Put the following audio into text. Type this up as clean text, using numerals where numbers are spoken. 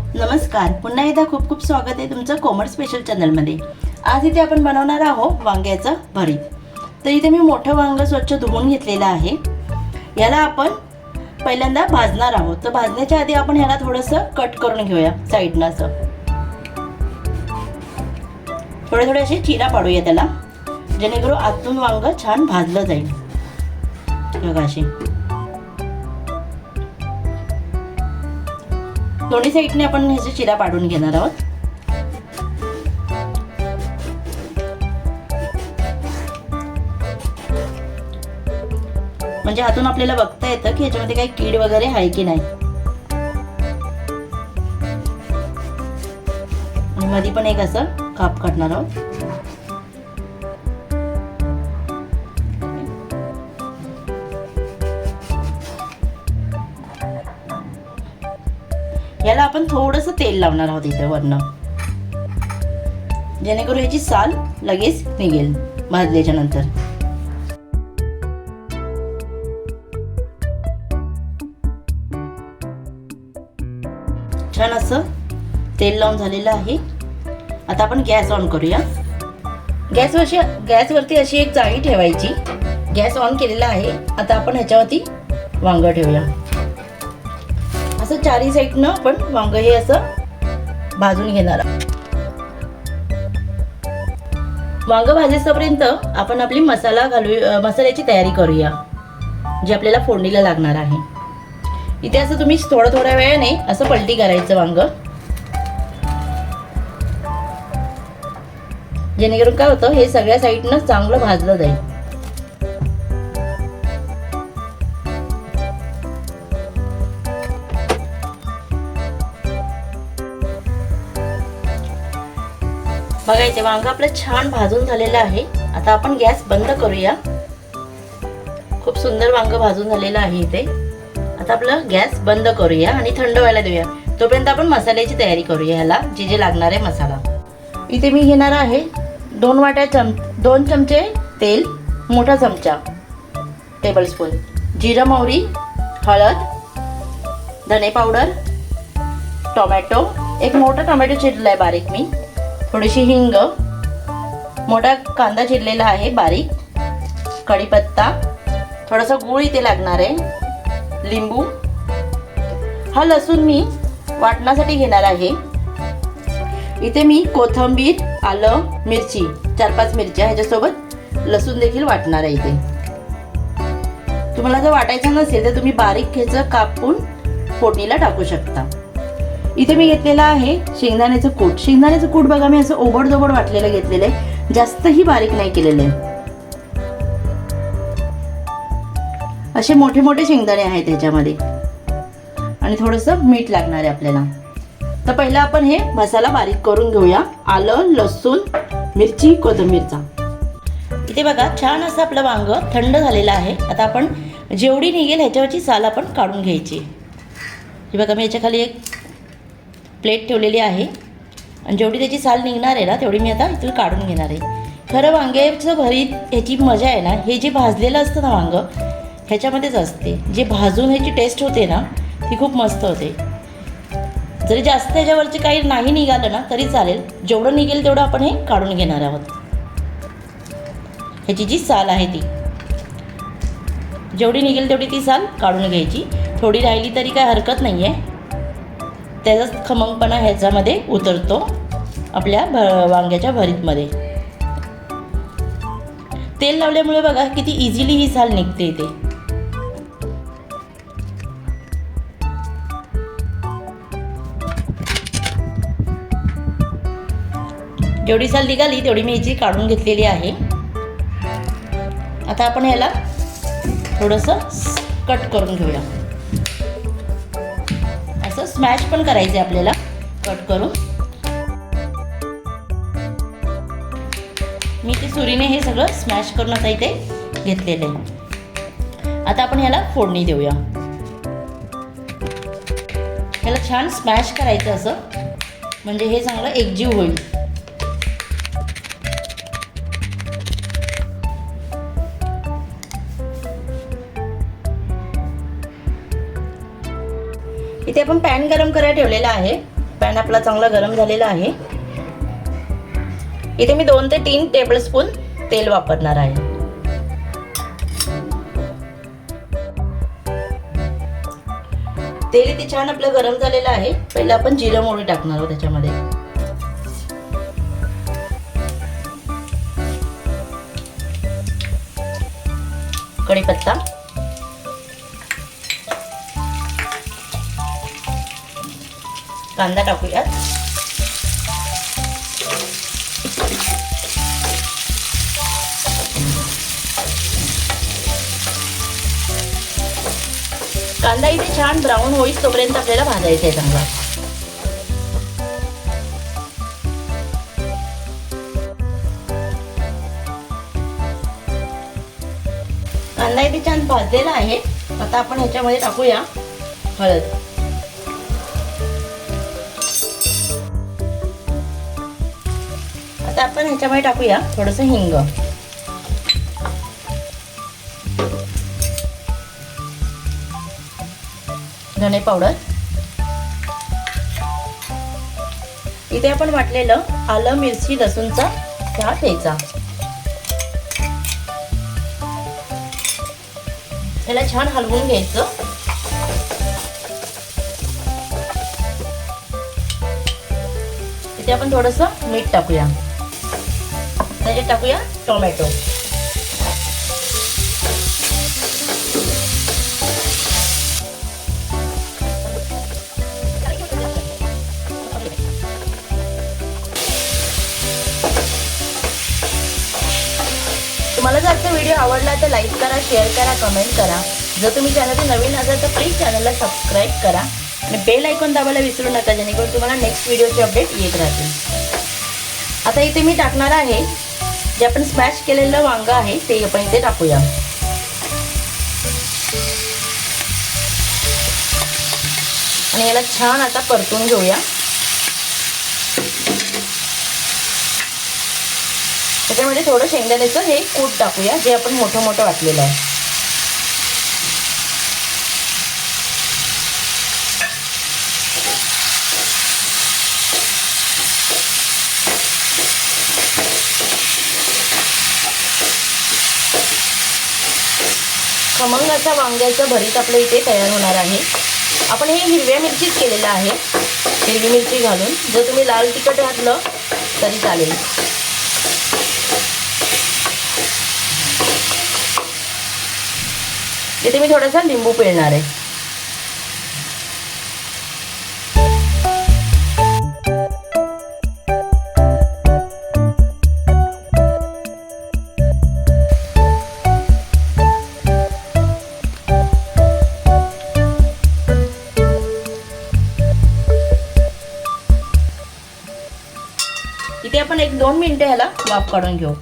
नमस्कार, पुन्हा एकदा खूप खूप स्वागत आहे तुमचं कोमल स्पेशल चॅनलमध्ये। आज इथे आपण बनवणार आहोत वांग्याचं भरीत। तर इथे मी मोठं वांग स्वच्छ धुवून घेतलेलं आहे। याला आपण पहिल्यांदा भाजणार आहोत। तर भाजण्याच्या आधी आपण याला थोडंसं कट करून घेऊया साइडनं असं। थोडे थोडे असे चिरा पाडूया त्याला, जेणेकरून आतून वांग छान भाजलं जाईल। बघा अशी दोन्ही साइडने आपण ह्याचे चिरा पाडून घेणार आहोत। म्हणजे आतून आपल्याला बघता येतं की याच्यामध्ये काही कीड वगैरे आहे की नाही। आणि मध्ये पण एक असं काप काढणार आहोत। याला आपण थोडंसं तेल लावणार आहोत इथे वरनं, जेणेकरून याची साल लगेच निघेल भाजल्याच्या नंतर। छान असं तेल लावून झालेलं आहे। आता आपण गॅस ऑन करूया। गॅसवरती अशी एक जाळी ठेवायची। गॅस ऑन केलेला आहे। आता आपण ह्याच्यावरती वांग ठेवूया। असं चारी साइडनं आपण वांग हे असं भाजून घेणार। वांग भाजेपर्यंत आपण आपली मसाल्याची तयारी करूया, जी आपल्याला फोडणीला लागणार आहे। इथे असं तुम्ही थोड्या वेळाने असं पलटी करायचं वांग, जेणेकरून काय होतं हे सगळ्या साइडनं चांगलं भाजलं जाईल। बघा इथे वांग आपलं छान भाजून झालेलं आहे। आता आपण गॅस बंद करूया। खूप सुंदर वांग भाजून झालेलं आहे इथे। आता आपलं गॅस बंद करूया आणि थंड व्हायला देऊया। तोपर्यंत आपण मसाल्याची तयारी करूया। ह्याला जे लागणार आहे मसाला, इथे मी घेणार आहे 2 चमचे तेल, मोठा चमचा टेबलस्पून जिरं, मोहरी, हळद, धने पावडर, टोमॅटो, एक मोठा टोमॅटो चिरलाय बारीक मी, थोडीशी हिंग, मोठा कांदा चिरलेला आहे बारीक, कढीपत्ता, थोडासा गूळ इथे लागणार आहे, लिंबू, हा लसूण मी वाटण्यासाठी घेणार आहे। इथे मी कोथिंबीर, आलं, मिरची, 4-5 मिरच्या ह्याच्यासोबत लसूण देखील वाटणार आहे। इथे तुम्हाला जर वाटायचं नसेल तर तुम्ही बारीक ह्याचं कापून फोडणीला टाकू शकता। इथे मी घेतलेला आहे शेंगदाण्याचं कूट। शेंगदाण्याचं कूट बघा मी असं ओबडधोबड वाटलेलं घेतलेलं आहे, जास्तही बारीक नाही केलेलं आहे। असे मोठे मोठे शेंगदाणे आहेत त्याच्यामध्ये, आणि थोडंसं मीठ लागणार आहे आपल्याला। तर पहिला आपण हे मसाला बारीक करून घेऊया। आलं, लसूण, मिरची, कोथिंबीरचा। इथे बघा छान असं आपलं वांग थंड झालेलं आहे। आता आपण जेवढी निघेल ह्याच्यावरची साल आपण काढून घ्यायची। हे बघा मी याच्या खाली एक प्लेट ठेवलेली आहे, आणि जेवढी त्याची साल निघणार आहे ना तेवढी मी आता इथून काढून घेणार आहे। खरं वांग्याचं भरीत ह्याची मजा आहे ना, हे जे भाजलेलं असतं ना वांग ह्याच्यामध्येच असते। जे भाजून ह्याची टेस्ट होते ना ती खूप मस्त होते। जरी जास्त ह्याच्यावरचे काही नाही निघालं ना तरी चालेल, जेवढं निघेल तेवढं आपण हे काढून घेणार आहोत। ह्याची जी साल आहे ती जेवढी निघेल तेवढी ती साल काढून घ्यायची। थोडी राहिली तरी काय हरकत नाही आहे, त्याचा खमंगपणा ह्याच्यामध्ये उतरतो आपल्या वांग्याच्या भरीतमध्ये। तेल लावल्यामुळे बघा किती इझिली ही साल निघते इथे। जेवढी साल निघाली तेवढी मी याची काढून घेतलेली आहे। आता आपण ह्याला थोडंसं कट करून घेऊया। असं स्मॅश पण करायचे आपल्याला कट करून। मी ते सुरीने हे सगळं स्मॅश करून आता इथे घेतलेलं आहे। आता आपण ह्याला फोडणी देऊया। ह्याला छान स्मॅश करायचं असं, म्हणजे हे चांगलं एकजीव होईल। इथे आपण पॅन गरम करायला ठेवलेला आहे पॅन आपला चांगला गरम झालेला आहे. इथे मी 2 ते 3 टेबलस्पून तेल वापरणार आहे. तेल इथे छान आपलं गरम झालेलं आहे. पहिला आपण जिरं मोहरी टाकणार आहोत त्याच्यामध्ये. कढीपत्ता, कांदा टाकूयात. कांदा इथे छान ब्राऊन होईस तोपर्यंत आपल्याला भाजायचा आहे चांगला. कांदा इथे छान भाजलेला आहे. आता आपण ह्याच्यामध्ये टाकूया हळद. आता आपण ह्याच्यामध्ये टाकूया थोडंसं हिंग, धने पावडर. इथे आपण वाटलेलं आलं मिरची लसूणचा ठेचा. याला छान हलवून घ्यायचं. इथे आपण थोडंसं मीठ टाकूया. त्याच्यात टाकूया टोमॅटो. तुम्हाला जर आजचा व्हिडिओ आवडला तर लाईक करा, शेअर करा, कमेंट करा. जर तुम्ही चॅनलवर नवीन असाल तर प्लीज चॅनलला सबस्क्राईब करा आणि बेल आयकॉन दाबायला विसरू नका, जेणेकरून तुम्हाला नेक्स्ट व्हिडिओचे अपडेट येत राहतील. आता इथे मी टाकणार आहे जे आपण स्मॅश केलेलं वांग आहे ते आपण इथे टाकूया. आणि याला छान आता परतून घेऊया. त्याच्यामध्ये थोडं शेंगदाण्याचं हे कूट टाकूया जे आपण मोठं मोठं वाटलेलं आहे. खमंग असा वांग्याचं भरीत आपलं इथे तयार होणार आहे. आपण हे हिरव्या मिरचीच केलेलं आहे, हिरवी मिरची घालून. जर तुम्ही लाल तिखट घातलं तरी चालेल. इथे मी थोडासा लिंबू पिळणार आहे. इथे आपण 1-2 मिनिटं ह्याला वाफ काढून घेऊ.